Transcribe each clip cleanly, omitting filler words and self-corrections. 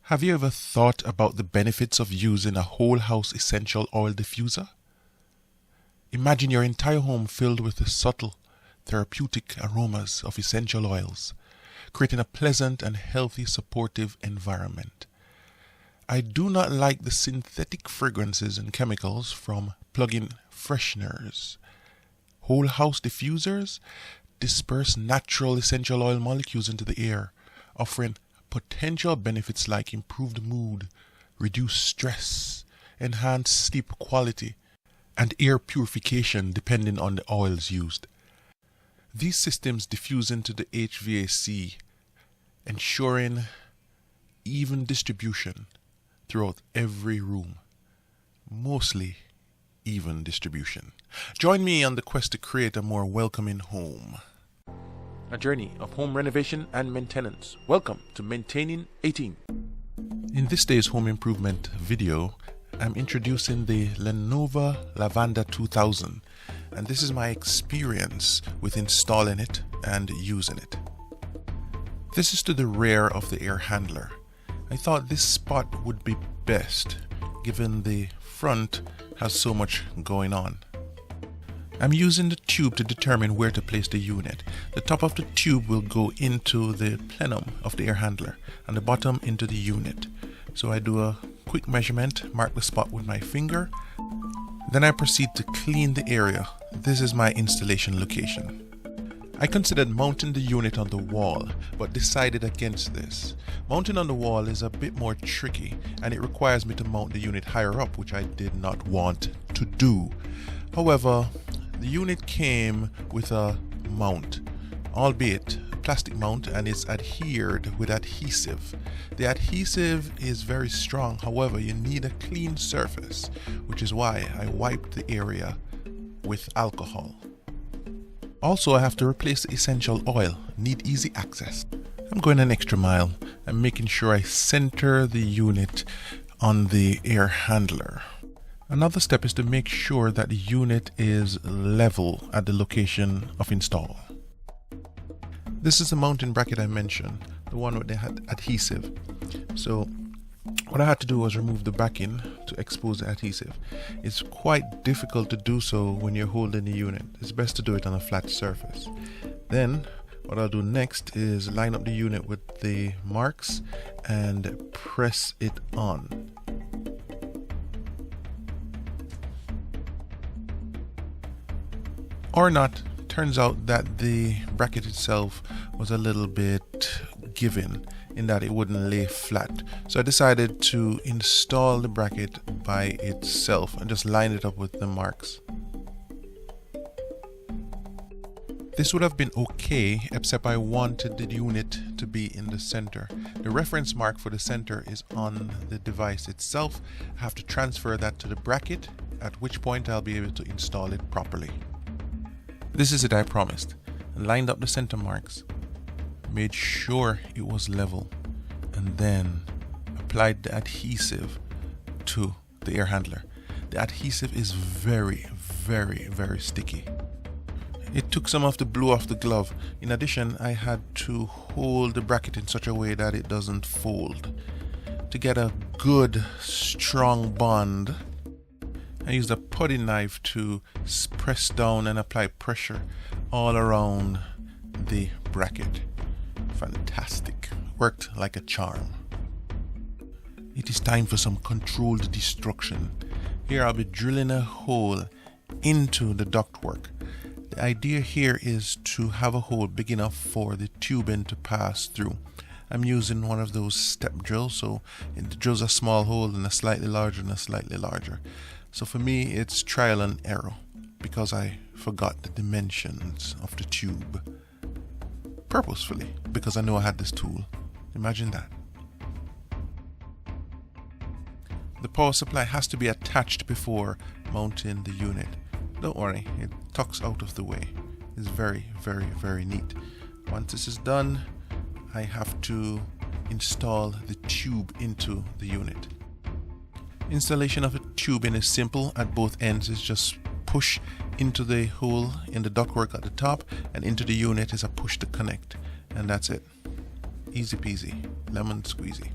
Have you ever thought about the benefits of using a whole house essential oil diffuser? Imagine your entire home filled with the subtle, therapeutic aromas of essential oils, creating a pleasant and healthy, supportive environment. I do not like the synthetic fragrances and chemicals from plug-in fresheners. Whole house diffusers disperse natural essential oil molecules into the air, offering potential benefits like improved mood, reduced stress, enhanced sleep quality, and air purification depending on the oils used. These systems diffuse into the HVAC, ensuring even distribution throughout every room. Mostly even distribution. Join me on the quest to create a more welcoming home. A journey of home renovation and maintenance. Welcome to Maintaining 18. In this day's home improvement video, I'm introducing the Lenova Lavanda 2000, and this is my experience with installing it and using it. This is to the rear of the air handler. I thought this spot would be best given the front has so much going on. I'm using the tube to determine where to place the unit. The top of the tube will go into the plenum of the air handler and the bottom into the unit. So I do a quick measurement, mark the spot with my finger. Then I proceed to clean the area. This is my installation location. I considered mounting the unit on the wall, but decided against this. Mounting on the wall is a bit more tricky, and it requires me to mount the unit higher up, which I did not want to do. However, the unit came with a mount, albeit a plastic mount, and is adhered with adhesive. The adhesive is very strong, however, you need a clean surface, which is why I wiped the area with alcohol. Also, I have to replace the essential oil, need easy access. I'm going an extra mile and making sure I center the unit on the air handler. Another step is to make sure that the unit is level at the location of install. This is the mounting bracket I mentioned, the one with the adhesive. So what I had to do was remove the backing to expose the adhesive. It's quite difficult to do so when you're holding the unit. It's best to do it on a flat surface. Then what I'll do next is line up the unit with the marks and press it on. Or not, turns out that the bracket itself was a little bit given in that it wouldn't lay flat. So I decided to install the bracket by itself and just line it up with the marks. This would have been okay, except I wanted the unit to be in the center. The reference mark for the center is on the device itself. I have to transfer that to the bracket, at which point I'll be able to install it properly. This is it I promised. I lined up the center marks, made sure it was level, and then applied the adhesive to the air handler. The adhesive is very, very, very sticky. It took some of the glue off the glove. In addition, I had to hold the bracket in such a way that it doesn't fold. To get a good, strong bond, I used a putty knife to press down and apply pressure all around the bracket. Fantastic. Worked like a charm. It is time for some controlled destruction. Here I'll be drilling a hole into the ductwork. The idea here is to have a hole big enough for the tubing to pass through. I'm using one of those step drills, so it drills a small hole and a slightly larger and a slightly larger. So for me it's trial and error because I forgot the dimensions of the tube. Purposefully, because I know I had this tool. Imagine that. The power supply has to be attached before mounting the unit. Don't worry, it tucks out of the way. It's very, very, very neat. Once this is done, I have to install the tube into the unit. Installation of a tubing is simple at both ends. It's just push into the hole in the ductwork at the top, and into the unit is a push to connect, and that's it. easy peasy, lemon squeezy.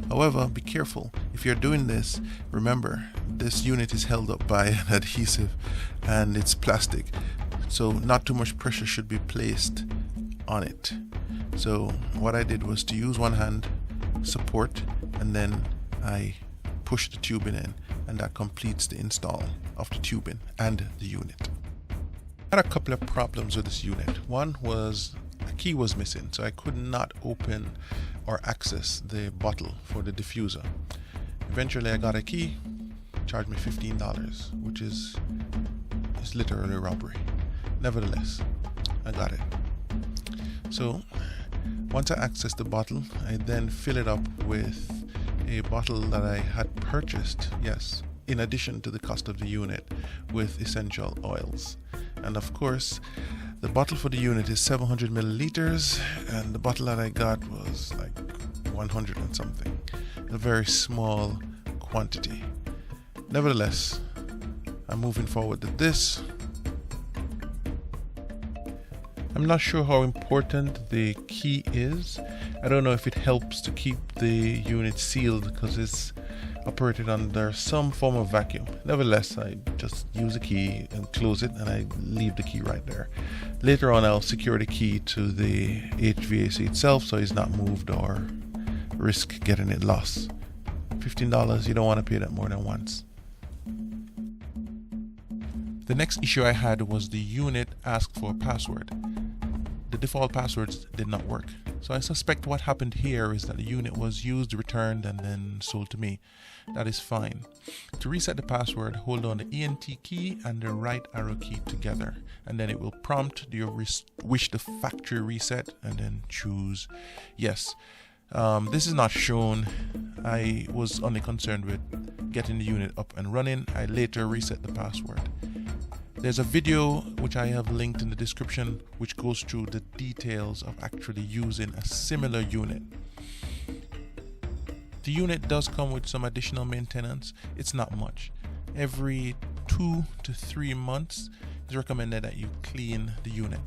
However, be careful. If you're doing this, remember this unit is held up by an adhesive and it's plastic, so not too much pressure should be placed on it. So what I did was to use one hand support, and then I push the tubing in, and that completes the install of the tubing and the unit. I had a couple of problems with this unit. One was a key was missing, so I could not open or access the bottle for the diffuser. Eventually I got a key, charged me $15, which is literally robbery. Nevertheless, I got it. So once I access the bottle, I then fill it up with a bottle that I had purchased, yes, in addition to the cost of the unit, with essential oils. And of course, the bottle for the unit is 700 milliliters, and the bottle that I got was like 100 and something, a very small quantity. Nevertheless, I'm moving forward with this. I'm not sure how important the key is. I don't know if it helps to keep the unit sealed because it's operated under some form of vacuum. Nevertheless, I just use a key and close it, and I leave the key right there. Later on, I'll secure the key to the HVAC itself so it's not moved or risk getting it lost. $15, you don't want to pay that more than once. The next issue I had was the unit asked for a password. The default passwords did not work. So I suspect what happened here is that the unit was used, returned, and then sold to me. That is fine. To reset the password, hold on the ENT key and the right arrow key together, and then it will prompt, do you wish the factory reset, and then choose yes. This is not shown. I was only concerned with getting the unit up and running. I later reset the password. There's a video which I have linked in the description which goes through the details of actually using a similar unit. The unit does come with some additional maintenance. It's not much. Every 2 to 3 months it's recommended that you clean the unit.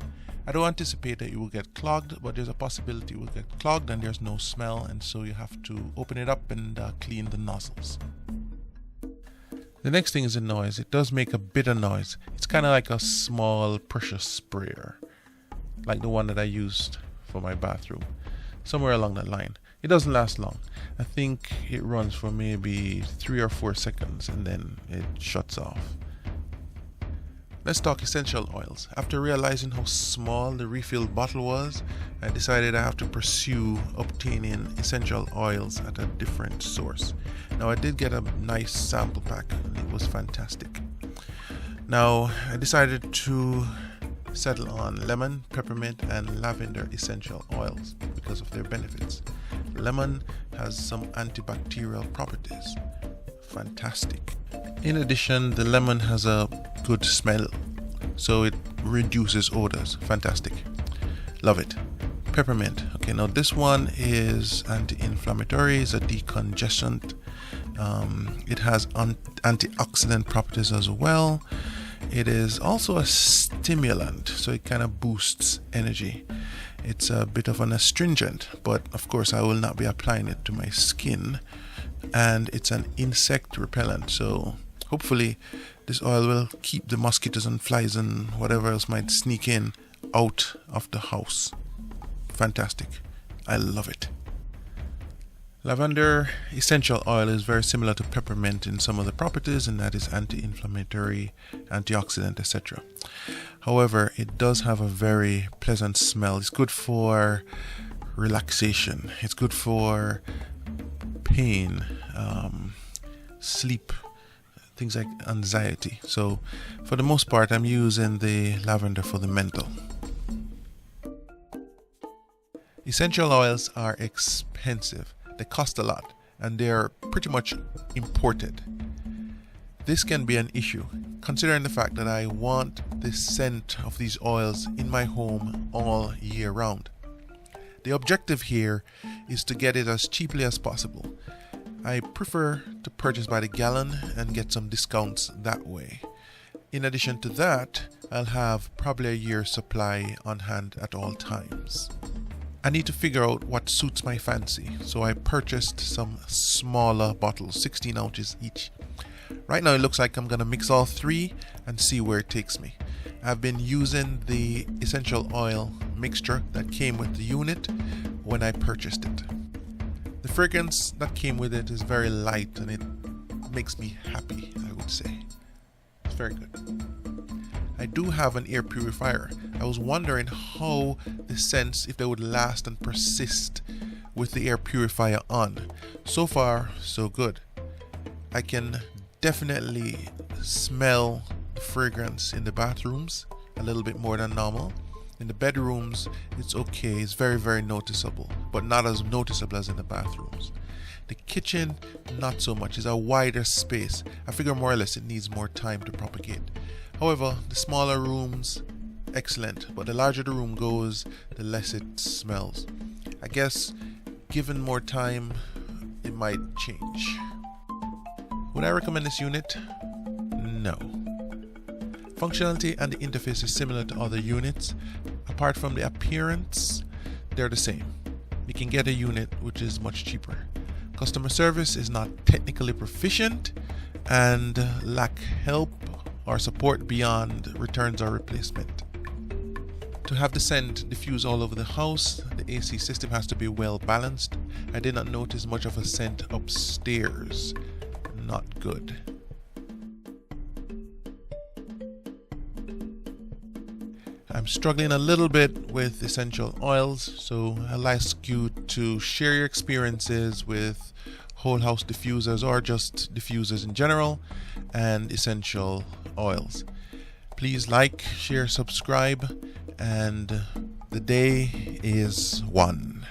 I don't anticipate that it will get clogged, but there's a possibility it will get clogged and there's no smell, and so you have to open it up and clean the nozzles. The next thing is the noise. It does make a bit of noise. It's kind of like a small pressure sprayer, like the one that I used for my bathroom, somewhere along that line. It doesn't last long. I think it runs for maybe 3 or 4 seconds and then it shuts off. Let's talk essential oils. After realizing how small the refill bottle was, I decided I have to pursue obtaining essential oils at a different source. Now I did get a nice sample pack and it was fantastic. Now I decided to settle on lemon, peppermint, and lavender essential oils because of their benefits. Lemon has some antibacterial properties. Fantastic. In addition, the lemon has a good smell, so it reduces odors. Fantastic. Love it. Peppermint. Okay, now this one is anti-inflammatory, it's a decongestant. It has antioxidant properties as well. It is also a stimulant, so it kind of boosts energy. It's a bit of an astringent, but of course I will not be applying it to my skin. And it's an insect repellent, so hopefully this oil will keep the mosquitoes and flies and whatever else might sneak in out of the house. Fantastic. I love it. Lavender essential oil is very similar to peppermint in some of the properties, and that is anti-inflammatory, antioxidant, etc. However, it does have a very pleasant smell. It's good for relaxation. It's good for pain, sleep, things like anxiety. So for the most part, I'm using the lavender for the mental. Essential oils are expensive. They cost a lot and they're pretty much imported. This can be an issue considering the fact that I want the scent of these oils in my home all year round. The objective here is to get it as cheaply as possible. I prefer to purchase by the gallon and get some discounts that way. In addition to that, I'll have probably a year's supply on hand at all times. I need to figure out what suits my fancy, so I purchased some smaller bottles, 16 ounces each. Right now it looks like I'm going to mix all three and see where it takes me. I've been using the essential oil mixture that came with the unit when I purchased it. The fragrance that came with it is very light and it makes me happy, I would say. It's very good. I do have an air purifier. I was wondering how the scents, if they would last and persist with the air purifier on. So far, so good. I can definitely smell the fragrance in the bathrooms a little bit more than normal. In the bedrooms, it's okay. It's very, very noticeable, but not as noticeable as in the bathrooms. The kitchen, not so much. It's a wider space. I figure more or less it needs more time to propagate. However, the smaller rooms, excellent. But the larger the room goes, the less it smells. I guess, given more time, it might change. Would I recommend this unit? No. Functionality and the interface is similar to other units. Apart from the appearance, they're the same. You can get a unit which is much cheaper. Customer service is not technically proficient and lack help or support beyond returns or replacement. To have the scent diffuse all over the house, the AC system has to be well balanced. I did not notice much of a scent upstairs. Not good. I'm struggling a little bit with essential oils, so I'll ask you to share your experiences with whole house diffusers or just diffusers in general and essential oils. Please like, share, subscribe, and the day is won.